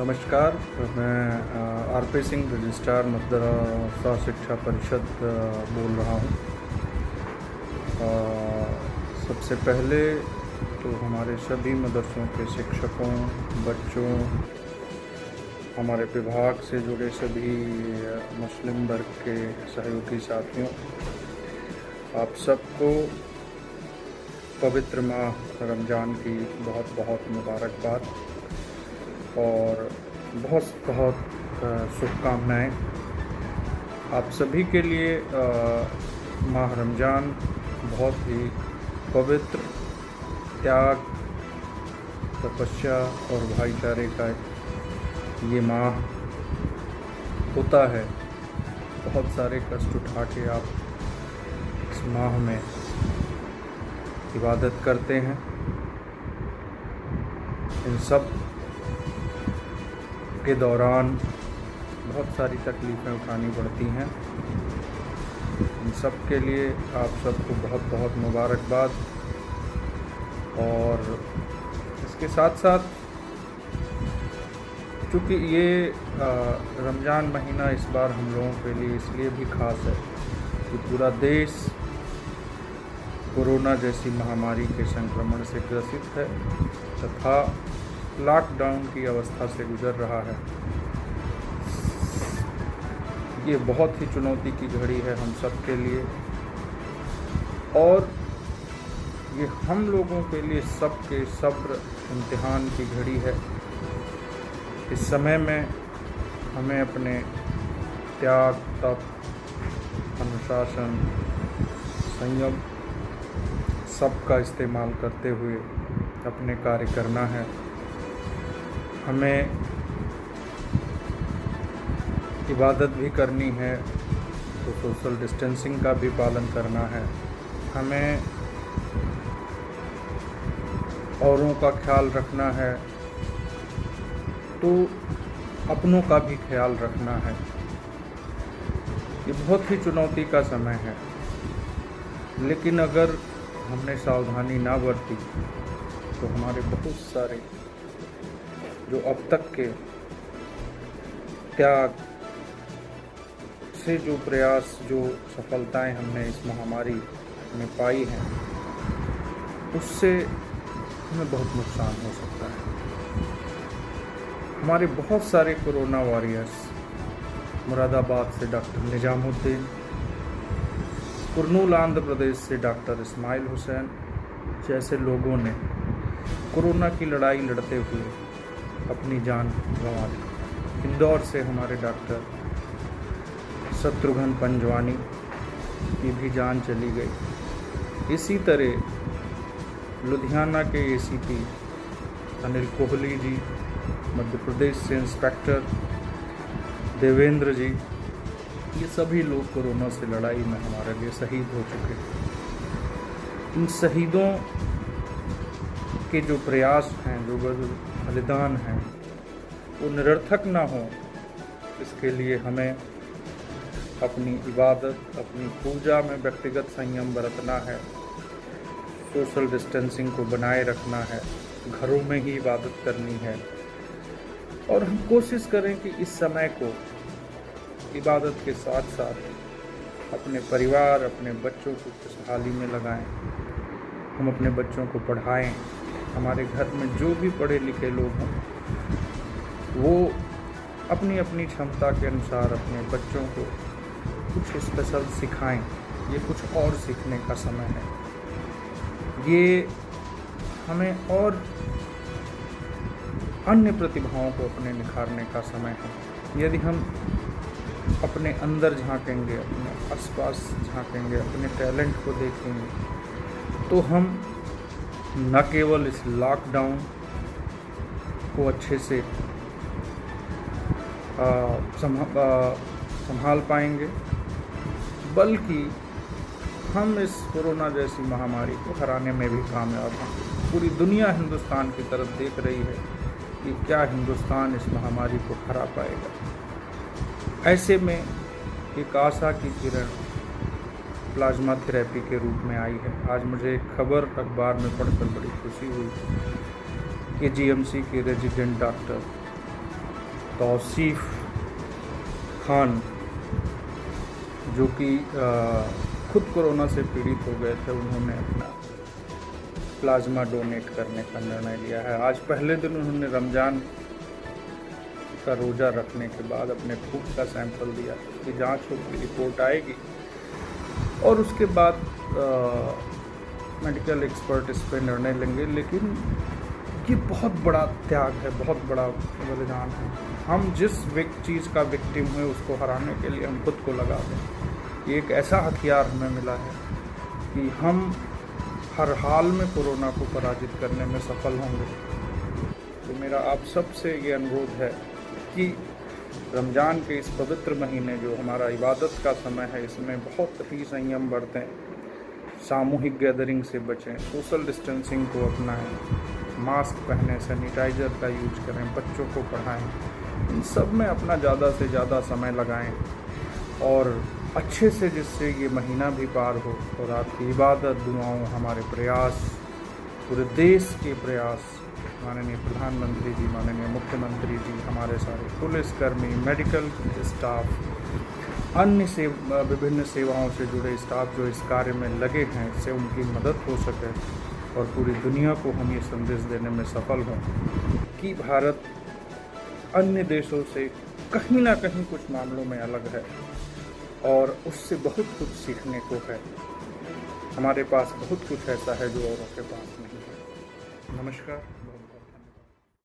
नमस्कार। मैं RP Singh, registrar मदरसा शिक्षा परिषद बोल रहा हूँ। सबसे पहले तो हमारे सभी मदरसों के शिक्षकों, बच्चों, हमारे विभाग से जुड़े सभी मुस्लिम वर्ग के सहयोगी साथियों, आप सबको पवित्र माह रमज़ान की बहुत बहुत मुबारकबाद और बहुत बहुत शुभकामनाएँ। आप सभी के लिए माह रमज़ान बहुत ही पवित्र, त्याग, तपस्या और भाईचारे का ये माह होता है। बहुत सारे कष्ट उठा के आप इस माह में इबादत करते हैं। इन सब के दौरान बहुत सारी तकलीफ़ें उठानी पड़ती हैं। इन सब के लिए आप सबको बहुत बहुत मुबारकबाद। और इसके साथ साथ चूँकि ये रमज़ान महीना इस बार हम लोगों के लिए इसलिए भी ख़ास है कि पूरा देश कोरोना जैसी महामारी के संक्रमण से ग्रसित है तथा लॉकडाउन की अवस्था से गुजर रहा है। ये बहुत ही चुनौती की घड़ी है हम सब के लिए और ये हम लोगों के लिए सबके सब्र इम्तिहान की घड़ी है। इस समय में हमें अपने त्याग, तप, अनुशासन, संयम सबका इस्तेमाल करते हुए अपने कार्य करना है। हमें इबादत भी करनी है तो सोशल डिस्टेंसिंग का भी पालन करना है। हमें औरों का ख्याल रखना है तो अपनों का भी ख्याल रखना है। ये बहुत ही चुनौती का समय है, लेकिन अगर हमने सावधानी ना बरती तो हमारे बहुत सारे जो अब तक के त्याग से जो प्रयास, जो सफलताएं हमने इस महामारी में पाई हैं, उससे हमें बहुत नुकसान हो सकता है। हमारे बहुत सारे कोरोना वॉरियर्स, मुरादाबाद से डॉक्टर निजामुद्दीन, कुरनूल आंध्र प्रदेश से डॉक्टर इस्माइल हुसैन जैसे लोगों ने कोरोना की लड़ाई लड़ते हुए अपनी जान गंवा दी। इंदौर से हमारे डॉक्टर शत्रुघ्न पंजवानी की भी जान चली गई। इसी तरह लुधियाना के एसीपी अनिल कोहली जी, मध्य प्रदेश से इंस्पेक्टर देवेंद्र जी, ये सभी लोग कोरोना से लड़ाई में हमारे लिए शहीद हो चुके हैं। इन शहीदों के जो प्रयास हैं, जो बलिदान हैं, वो निरर्थक ना हो, इसके लिए हमें अपनी इबादत, अपनी पूजा में व्यक्तिगत संयम बरतना है, सोशल डिस्टेंसिंग को बनाए रखना है, घरों में ही इबादत करनी है और हम कोशिश करें कि इस समय को इबादत के साथ साथ अपने परिवार, अपने बच्चों को खुशहाली में लगाएं। हम अपने बच्चों को पढ़ाएं। हमारे घर में जो भी पढ़े लिखे लोग हों, वो अपनी अपनी क्षमता के अनुसार अपने बच्चों को कुछ स्पेशल सिखाएं। ये कुछ और सीखने का समय है। ये हमें और अन्य प्रतिभाओं को अपने निखारने का समय है। यदि हम अपने अंदर झांकेंगे, अपने आसपास झांकेंगे, अपने टैलेंट को देखेंगे, तो हम न केवल इस लॉकडाउन को अच्छे से संभाल पाएंगे, बल्कि हम इस कोरोना जैसी महामारी को हराने में भी कामयाब होंगे। पूरी दुनिया हिंदुस्तान की तरफ देख रही है कि क्या हिंदुस्तान इस महामारी को हरा पाएगा। ऐसे में एक आशा की किरण प्लाज्मा थेरेपी के रूप में आई है। आज मुझे एक खबर अखबार में पढ़कर बड़ी खुशी हुई कि जीएमसी के रेजिडेंट डॉक्टर तौसीफ खान, जो कि खुद कोरोना से पीड़ित हो गए थे, उन्होंने अपना प्लाज्मा डोनेट करने का निर्णय लिया है। आज पहले दिन उन्होंने रमज़ान का रोज़ा रखने के बाद अपने खून का सैंपल दिया, उसकी जांच होगी, रिपोर्ट आएगी और उसके बाद मेडिकल एक्सपर्ट इस पर निर्णय लेंगे। लेकिन ये बहुत बड़ा त्याग है, बहुत बड़ा बलिदान है। हम जिस चीज़ का विक्टिम हुए उसको हराने के लिए हम खुद को लगा दें। ये एक ऐसा हथियार हमें मिला है कि हम हर हाल में कोरोना को पराजित करने में सफल होंगे। तो मेरा आप सबसे ये अनुरोध है कि रमज़ान के इस पवित्र महीने जो हमारा इबादत का समय है, इसमें बहुत ही संयम बरतें, सामूहिक गैदरिंग से बचें, सोशल डिस्टेंसिंग को अपनाएं, मास्क पहनें, सैनिटाइज़र का यूज करें, बच्चों को पढ़ाएं। इन सब में अपना ज़्यादा से ज़्यादा समय लगाएं और अच्छे से, जिससे ये महीना भी पार हो और आपकी इबादत, दुआओं, हमारे प्रयास, पूरे देश के प्रयास, माननीय प्रधानमंत्री जी, माननीय मुख्यमंत्री जी, हमारे सारे पुलिसकर्मी, मेडिकल स्टाफ, अन्य विभिन्न सेवाओं से जुड़े स्टाफ जो इस कार्य में लगे हैं, इससे उनकी मदद हो सके और पूरी दुनिया को हम ये संदेश देने में सफल हों कि भारत अन्य देशों से कहीं ना कहीं कुछ मामलों में अलग है और उससे बहुत कुछ सीखने को है। हमारे पास बहुत कुछ ऐसा है जो औरों के पास नहीं है। नमस्कार।